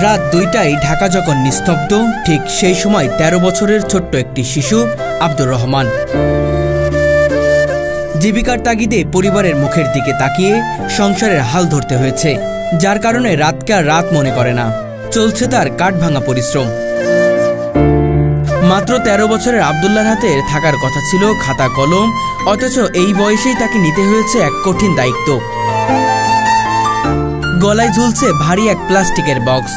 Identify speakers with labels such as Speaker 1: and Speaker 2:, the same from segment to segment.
Speaker 1: রাত ২টায় ঢাকা যখন নিস্তব্ধ, ঠিক সেই সময় ১৩ বছরের ছোট্ট একটি শিশু আব্দুর রহমান জীবিকার তাগিদে পরিবারের মুখের দিকে তাকিয়ে সংসারের হাল ধরতে হয়েছে, যার কারণে রাতকে আর রাত মনে করে না। চলছে তার কাঠভাঙা পরিশ্রম। মাত্র ১৩ বছরের আব্দুল্লাহর হাতে থাকার কথা ছিল খাতা কলম, অথচ এই বয়সেই তাকে নিতে হয়েছে এক কঠিন দায়িত্ব। গলায় ঝুলছে ভারী এক প্লাস্টিকের বক্স,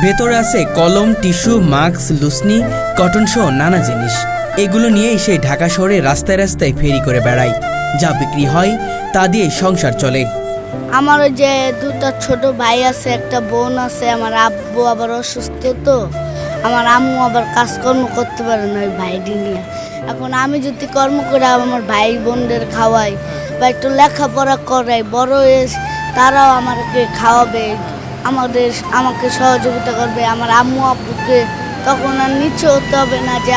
Speaker 1: ভেতরে আছে কলম, টিস্যু, মাস্ক, লুসনি, কটন সহ নানা জিনিস। এগুলো নিয়েই সে ঢাকা শহরে রাস্তায় রাস্তায় ফেরি করে বেড়ায়। যা বিক্রি হয় তা দিয়ে সংসার চলে।
Speaker 2: আমার ওই যে দুটো ছোট ভাই আছে, একটা বোন আছে। আমার আব্বু আবার অসুস্থ, তো আমার আম্মু আবার কাজকর্ম করতে পারে না ওই ভাইটি নিয়ে। এখন আমি যদি কর্ম করে আমার ভাই বোনদের খাওয়াই বা একটু লেখাপড়া করাই, বড় হয়ে তারাও আমাকে খাওয়াবে, আমাকে সহযোগিতা করবে। আমার আম্মু আব্বুকে তখন আর নিচে হতে হবে না যে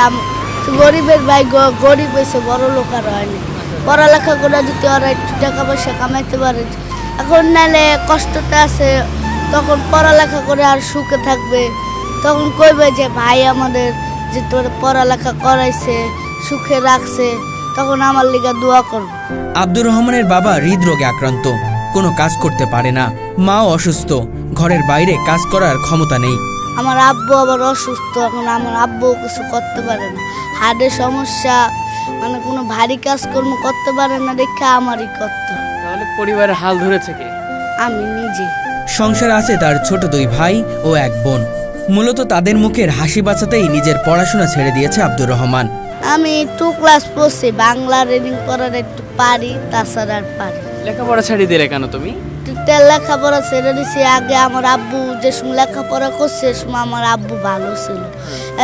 Speaker 2: গরিবের ভাই গরিব হয়েছে, বড় লোক আর হয়নি। পড়ালেখা করে যদি ওরা একটু টাকা পয়সা কামাইতে পারে, এখন নাহলে কষ্টতে আছে, তখন পড়ালেখা করে আর সুখে থাকবে। তখন কইবে যে ভাই আমাদের যে তোর পড়ালেখা করাইছে, সুখে রাখছে, তখন আমার লিগা দোয়া করবে।
Speaker 1: আব্দুর রহমানের বাবা হৃদরোগে আক্রান্ত, কোনো কাজ করতে পারে না। মাও অসুস্থ, ঘরের বাইরে কাজ করার ক্ষমতা নেই।
Speaker 2: আমার আব্বু আবার অসুস্থ, এখন আমার আব্বুও কিছু করতে পারে না, হার্টের সমস্যা, মানে কোনো ভারী কাজকর্ম করতে পারে না, দেখে আমারই করতে।
Speaker 3: তাহলে পরিবারের হাল ধরেছে কে?
Speaker 2: আমি নিজে।
Speaker 1: সংসার আছে তার ছোট 2 ভাই ও 1 বোন। মূলত তাদের মুখের হাসি বাঁচাতেই নিজের পড়াশোনা ছেড়ে দিয়েছে আব্দুর রহমান।
Speaker 2: আমি 2 ক্লাস পড়ছি, বাংলা রিডিং করার একটু পারি, তাছাড়া আর পারি।
Speaker 3: লেখাপড়া ছাড়িয়ে দিলে কেন তুমি?
Speaker 2: লেখাপড়া ছেড়ে দিছি। আগে আমার আব্বু যে সময় লেখাপড়া করছে, সে সময় আমার আব্বু ভালো ছিল।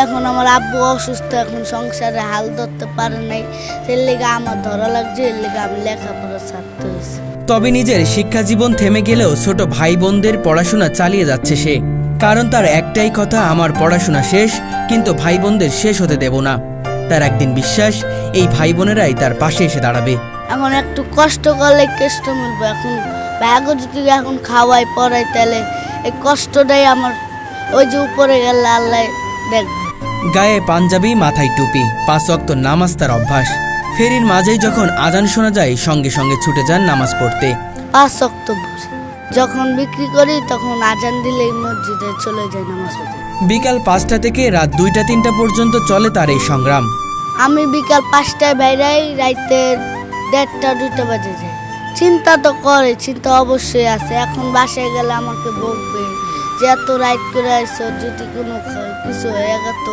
Speaker 2: এখন আমার আব্বু অসুস্থ, এখন সংসারে হাল ধরতে পারে নাই, এর লেগে আমার ধরা লাগছে, এর লেগে আমি লেখাপড়া ছাড়তে হয়েছে।
Speaker 1: তবে নিজের শিক্ষা জীবন থেমে গেলেও ছোট ভাই বোনদের পড়াশোনা চালিয়ে যাচ্ছে সে, কারণ তার একটাই কথা, আমার পড়াশোনা শেষ, কিন্তু ভাই বোনদের শেষ হতে দেব না। তার একদিন বিশ্বাস, এই ভাই বোনেরাই তার পাশে এসে দাঁড়াবে।
Speaker 2: এখন একটু কষ্ট করলে কেষ্ট মিলবে। এখন ব্যাগও যদি এখন খাওয়াই পড়াই, তাহলে এই কষ্টটাই আমার ওই যে উপরে গেলে আল্লাহ দেখবে।
Speaker 1: গায়ে পাঞ্জাবি, মাথায় টুপি, 5 ওয়াক্ত নামাজ তার অভ্যাস। ফেরির মাঝেই যখন আজান শোনা যায়, সঙ্গে সঙ্গে ছুটে যান নামাজ পড়তে।
Speaker 2: 5 অক্টোবর যখন বিক্রি করি, তখন আজান দিলেই মসজিদে চলে যায় নামাজ পড়তে।
Speaker 1: বিকাল 5টা থেকে রাত 2টা-3টা পর্যন্ত চলে তার এই সংগ্রাম।
Speaker 2: আমি বিকাল 5টায় বাইরাই, রাইতে 1:30-2টা বাজে যাই। চিন্তা তো করে, চিন্তা অবশ্যই আছে। এখন বাসায় গেলে আমাকে বকবে যে এত রাইট করে আসছো, যদি কোনো কিছু হয়ে গেত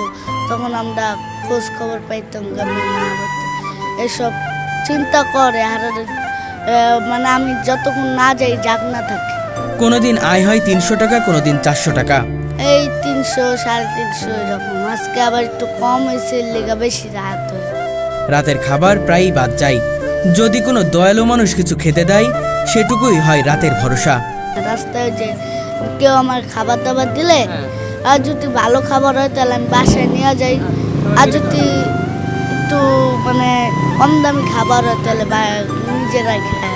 Speaker 2: তখন আমরা খোঁজ খবর পাইতাম গ্রামের মা বাবা। এসব চিন্তা করে। আর মানে আমি যতক্ষণ না যাই জাগনা থাকি।
Speaker 1: কোনোদিন আয় হয় 300 টাকা, কোনোদিন 400 টাকা।
Speaker 2: এই 300, 350 এরকম। আজকে আবার একটু কম হয়েছে, এর লেগা বেশি রাত হয়।
Speaker 1: রাতের খাবার প্রায়ই বাদ যায়। যদি কোনো দয়ালু মানুষ কিছু খেতে দেয়, সেটুকুই হয় রাতের ভরসা।
Speaker 2: রাস্তায় যে কেউ আমার খাবার দাবার দিলে, আর যদি ভালো খাবার হয় তাহলে আমি বাসায় নিয়ে যাই, আর যদি একটু মানে কম দামি খাবার হয় তাহলে নিজেরাই খাই।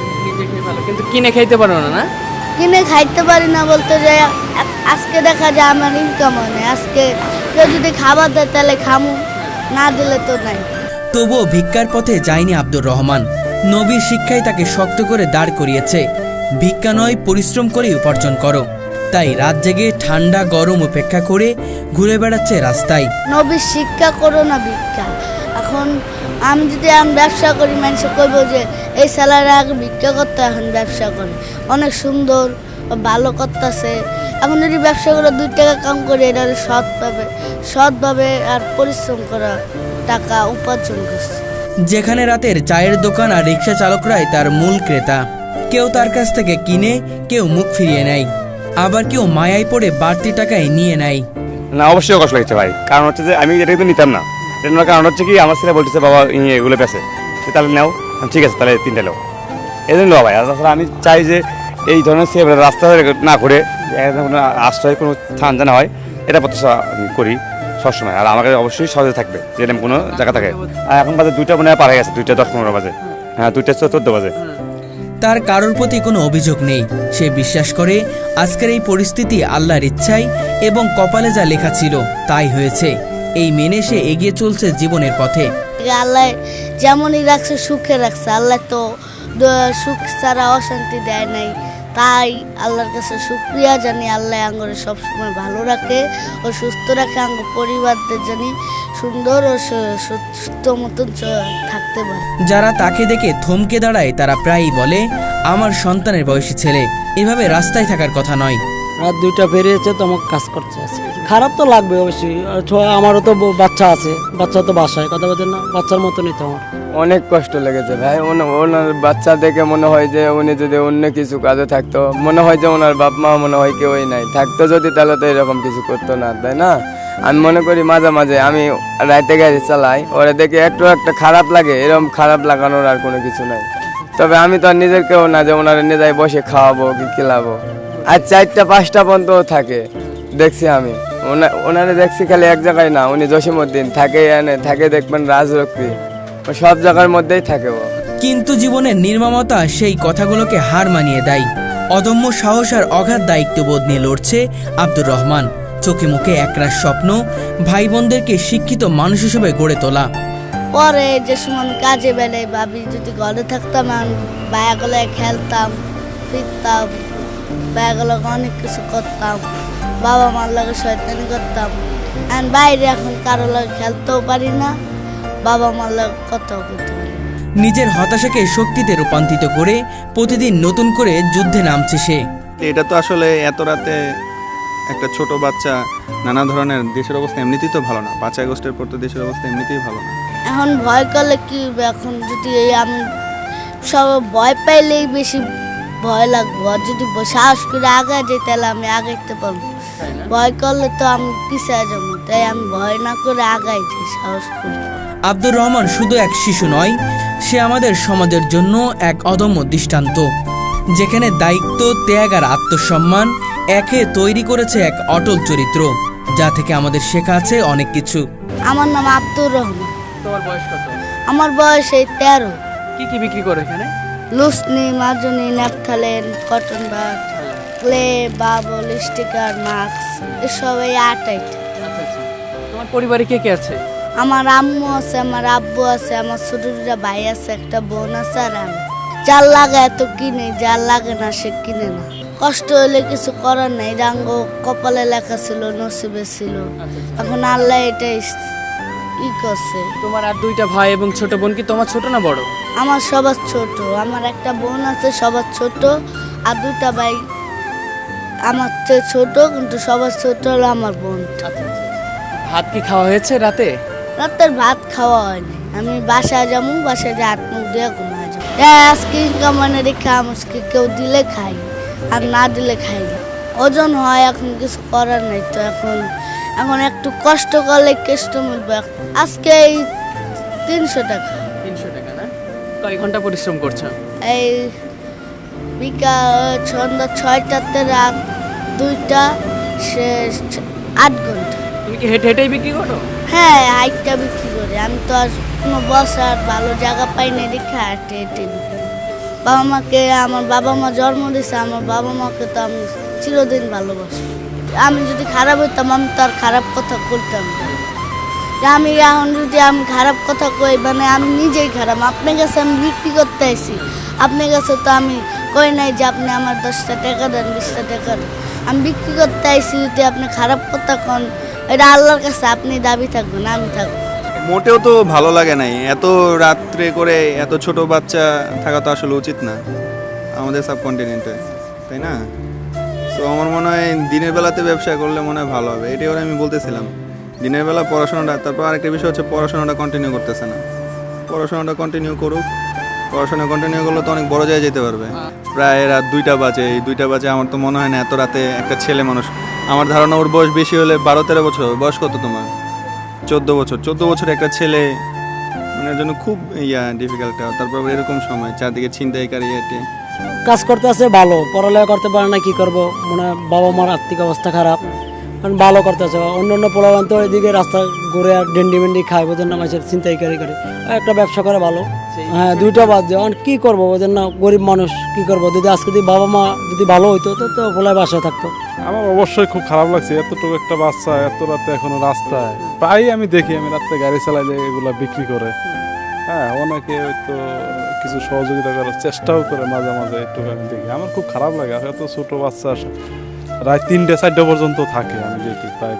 Speaker 3: কিন্তু কিনে খাইতে পারো না? না,
Speaker 2: কিনে খাইতে পারি না বলতে যে আজকে দেখা যায় আমার ইনকাম হয় না, আজকে কেউ যদি খাবার দেয় তাহলে খামু, না দিলে তো নাই।
Speaker 1: তবুও ভিক্ষার পথে যায়নি আব্দুর রহমান। নবীর শিক্ষায় তাকে শক্ত করে দাঁড় করিয়েছে, ভিক্ষা নয়, পরিশ্রম করে উপার্জন করো। তাই রাত জেগে ঠান্ডা গরম উপেক্ষা করে ঘুরে বেড়াচ্ছে রাস্তায়।
Speaker 2: নবীর শিক্ষা করো না ভিক্ষা। এখন আমি যদি ব্যবসা করি, মানুষ কইব যে এই স্যালারি আগে ভিক্ষা করতে, এখন ব্যবসা করে অনেক সুন্দর ভালো করতেছে। এখন যদি ব্যবসা করে 2 টাকা কাম করে, এটা সৎভাবে আর পরিশ্রম করা টাকা উপার্জন করছে।
Speaker 1: যেখানে রাতের চায়ের দোকান আর রিক্সা চালকরাই তার মূল ক্রেতা। কেউ তার কাছ থেকে কিনে, কেউ মুখ ফিরিয়ে নেয়, আবার কেউ মায়ায় পড়ে বাড়তি টাকায় নিয়ে নেয়।
Speaker 4: না, অবশ্যই কষ্ট লাগছে ভাই। কারণ হচ্ছে যে আমি এটা কিন্তু নিতাম না। এটার কারণ হচ্ছে কি, আমার ছেলে বলতেছে বাবা এগুলো বেছে, তাহলে নেও, ঠিক আছে তাহলে 3টা নেও, এই জন্য ভাই। আর তাছাড়া আমি চাই যে এই ধরনের রাস্তা না করে আশ্রয় কোনো স্থান জানা হয়, এটা প্রত্যাশা আমি করি সবসময়। আর আমাকে অবশ্যই সহজে থাকবে যেরকম কোনো জায়গা থাকে। আর এখন বাজে 2টা মনে হয় পার হয়ে গেছে, 2:10-15 বাজে। হ্যাঁ, 2:14 বাজে।
Speaker 1: তার কারোর প্রতি কোনো অভিযোগ নেই। সে বিশ্বাস করে আজকের এই পরিস্থিতি আল্লাহর ইচ্ছায়, এবং কপালে যা লেখা ছিল তাই হয়েছে। এই মেনে সে এগিয়ে চলছে জীবনের পথে।
Speaker 2: আল্লাহ যেমনই রাখছে সুখে রাখছে, আল্লাহ তো সুখ ছাড়া অশান্তি দেয় নাই। তাই আল্লাহর কাছে শুকরিয়া জানি, আল্লাহ আঙ্গরে সবসময় ভালো রাখে ও সুস্থ রাখে, আঙ্গ পরিবারদের জানি সুন্দর ও সুস্থ মতন থাকতে পারে।
Speaker 1: যারা তাকে দেখে থমকে দাঁড়ায় তারা প্রায়ই বলে, আমার সন্তানের বয়সী ছেলে, এভাবে রাস্তায় থাকার কথা নয়।
Speaker 5: রাত 2টা বেরিয়েছে তো আমার কাজ করতে আছে। খারাপ তো লাগবে অবশ্যই, আমারও তো বাচ্চা আছে, বাচ্চা তো বাসায়, কথা বলছেন না, বাচ্চার মতনই তো আমার।
Speaker 6: অনেক কষ্ট লেগেছে ভাই। ওনার বাচ্চা দেখে মনে হয় যে উনি যদি অন্য কিছু কাজে থাকতো, মনে হয় যে ওনার বাপ মা মনে হয় কেউই নাই থাকতো, যদি তাহলে তো এরকম কিছু করতো না, তাই না? আমি মনে করি মাঝে মাঝে আমি রাতে গাড়ি চালাই, ওরা দেখে একটু একটা খারাপ লাগে, এরকম খারাপ লাগানোর আর কোনো কিছু নাই। তবে আমি তো আর নিজের কেউ না যে ওনারা নিজেই বসে খাওয়াবো কি খেলাবো। আর 4টা 5টা পর্যন্ত থাকে দেখছি আমি, ওনারে দেখছি খালি এক জায়গায় না, উনি জসীমউদ্দিন থাকে, এনে থাকে দেখবেন রাজরক্ষী, সব জায়গার মধ্যেই থাকে ও।
Speaker 1: কিন্তু জীবনের নির্মমতা সেই কথাগুলোকে হার মানিয়ে দেয়। অদম্য সাহস আর অগাধ দায়িত্ববোধ নিয়ে লড়ছে আব্দুর রহমান। চোখে মুখে একরাশ স্বপ্ন, ভাই বোনদেরকে শিক্ষিত মানুষ হিসেবে গড়ে তোলা।
Speaker 2: পরে যে সময় আমি কাজে বেলায় ভাবি যদি ঘরে থাকতাম, আমি ভাইয়াগুলোয় খেলতাম, ফিরতাম, ভাইয়াগুলোকে অনেক কিছু করতাম, বাবা মার লগে শয়তানি করতাম। আর বাইরে এখন কারো লগে খেলতেও পারি না, বাবা মার লগে কথাও করতে পারি না।
Speaker 1: নিজের হতাশাকে শক্তিতে রূপান্তরিত করে প্রতিদিন নতুন করে যুদ্ধে নামছে সে।
Speaker 7: এটা তো আসলে এত রাতে একটা ছোট বাচ্চা, নানা ধরনের, দেশের অবস্থা এমনিতেই তো ভালো না, 5 আগস্টের পর তো দেশের অবস্থা এমনিতেই ভালো না।
Speaker 2: এখন ভয় করলে কি হবে? এখন যদি আমি সব ভয় পাইলেই বেশি ভয় লাগবে, আর যদি সাহস করে আগে যাই তাহলে আমি আগাইতে পারবো। ভয় করলে তো আমি পিছিয়ে যাবো, তাই আমি ভয় না করে আগাই যাই সাহস করে।
Speaker 1: আব্দুর রহমান শুধু এক শিশু নয়, সে আমাদের সমাজের জন্য এক অদম্য দৃষ্টান্ত, যেখানে দায়িত্ব, ত্যাগ আর আত্মসম্মান একে তৈরি করেছে এক অটল চরিত্র, যা থেকে আমাদের শেখা আছে অনেক কিছু।
Speaker 2: আমার নাম আব্দুর রহমান।
Speaker 3: তোমার বয়স কত?
Speaker 2: আমার বয়স এই 13।
Speaker 3: কি কি বিক্রি করো এখানে?
Speaker 2: লুসনি, মাজনি, naphthalene, cotton bud, clay, bubble, sticker, mask, এসব এই 8
Speaker 3: আচ্ছা আচ্ছা। তোমার পরিবারে কে কে আছে?
Speaker 2: আমার আম্মু আছে, আমার আব্বু আছে, আমার ছোট দুটা ভাই আছে, একটা বোন আছে, আর আমি। যার লাগে এত কিনে, যার লাগে না সে কিনে না। কষ্ট হলে কিছু করার নাই, রাঙ্গ কপালে লেখা ছিল, নসিবে ছিল। এখন আল্লাহ এটাই করছে।
Speaker 3: তোমার আর 2টা ভাই এবং ছোট বোন, কি তোমার ছোট না বড়?
Speaker 2: আমার সবার ছোট, আমার একটা বোন আছে সবার ছোট, আর 2টা ভাই আমার চেয়ে ছোট, কিন্তু সবার ছোট হলো আমার বোন।
Speaker 3: ভাত কি খাওয়া হয়েছে রাতে?
Speaker 2: রাতের ভাত খাওয়া হয়নি, আমি বাসায় যাবো, বাসায় যে হাত মুখ দিয়ে ঘুমায় যাবো। আজকে ইনকাম মানে রেখে আমাকে কেউ দিলে খাই, আর না দিলে খাই না। ওজন হয়, এখন কিছু করার নেই তো। এখন একটু কষ্ট করলে কেষ্ট মিলবে। আজকে এই 300 টাকা।
Speaker 3: 300 টাকা না? কয় ঘন্টা পরিশ্রম করছো?
Speaker 2: এই বিকাল সন্ধ্যা 6টাতে রাত 2টা, শেষ 8 ঘন্টা।
Speaker 3: তুমি কি হেঁটে হেঁটেই বিক্রি করো?
Speaker 2: হ্যাঁ, হাইটটা বিক্রি করি। আমি তো আর কোনো বসার ভালো জায়গা পাই না, দেখে হাঁটে হেঁটে বিক্রি করি। আমার বাবা মা জন্ম দিয়েছে, আমার বাবা মাকে তো আমি চিরদিন ভালোবাসি। আমি যদি খারাপ হইতাম, আমি তো আর খারাপ কথা করতাম না। আমি এখন যদি আমি খারাপ কথা কই, মানে আমি নিজেই খারাপ। আপনার কাছে আমি বিক্রি করতে আসি, আপনার কাছে তো আমি কই নাই যে আপনি আমার 10টা টাকা দেন, 20টা টাকা দেন। আমি বিক্রি করতে আসি, যদি আপনি খারাপ কথা কন, এটা আল্লাহর কাছে আপনি দাবি থাকবেন, আমি থাকবো।
Speaker 7: মোটেও তো ভালো লাগে নাই, এত রাত্রে করে এত ছোট বাচ্চা থাকা তো আসলে উচিত না আমাদের সাবকন্টিনেন্টে, তাই না? তো আমার মনে হয় দিনের বেলাতে ব্যবসা করলে মনে হয় ভালো হবে, এটাই ওরা আমি বলতেছিলাম। দিনের বেলা পড়াশোনাটা, তারপর আরেকটা বিষয় হচ্ছে পড়াশোনাটা কন্টিনিউ করতেছে না। পড়াশোনাটা কন্টিনিউ করুক, পড়াশোনা কন্টিনিউ করলে তো অনেক বড় জায়গায় যেতে পারবে। প্রায় রাত 2টা বাজে, এই 2টা বাজে আমার তো মনে হয় না এত রাতে একটা ছেলে মানুষ, আমার ধারণা ওর বয়স বেশি হলে 12-13 বছর। বয়স কত তোমার? 14 বছর। 14 বছর একটা ছেলে মানে জন্য খুব ডিফিকাল্ট। তারপর এরকম সময় চারদিকে ছিনতাইকারী হেঁটে
Speaker 5: কাজ করতে আছে ভালো, পড়ালেখা করতে পারে না, কি করব? মানে বাবা মার আর্থিক অবস্থা খারাপ, কারণ ভালো করতেছে। অন্য অন্য পোলাবান তো এদিকে রাস্তা ঘুরে আর ডেন্ডি মেন্ডি খায়, বোঝেন না, মাসের ছিনতাইকারি করে। একটা ব্যবসা করে ভালো, হ্যাঁ, দুইটা বাদ যায়। কি করবো বোঝেন না, গরিব মানুষ কি করবো। যদি আজকে যদি বাবা মা যদি ভালো হইতো তো তো পোলায় বাসায় থাকতো।
Speaker 8: আমার অবশ্যই খুব খারাপ লাগছে, এতটুকু একটা বাচ্চা এত রাতে এখনো রাস্তায়। প্রায় আমি দেখি, আমি রাত্রে গাড়ি চালাইলে এগুলা বিক্রি করে। হ্যাঁ, অনেকে হয়তো কিছু সহযোগিতা করার চেষ্টাও করে মাঝে মাঝে, একটু আমি দেখি। আমার খুব খারাপ লাগে, আর এত ছোট বাচ্চা রাত 3টে 4টে পর্যন্ত থাকে, আমি দেখি প্রায়।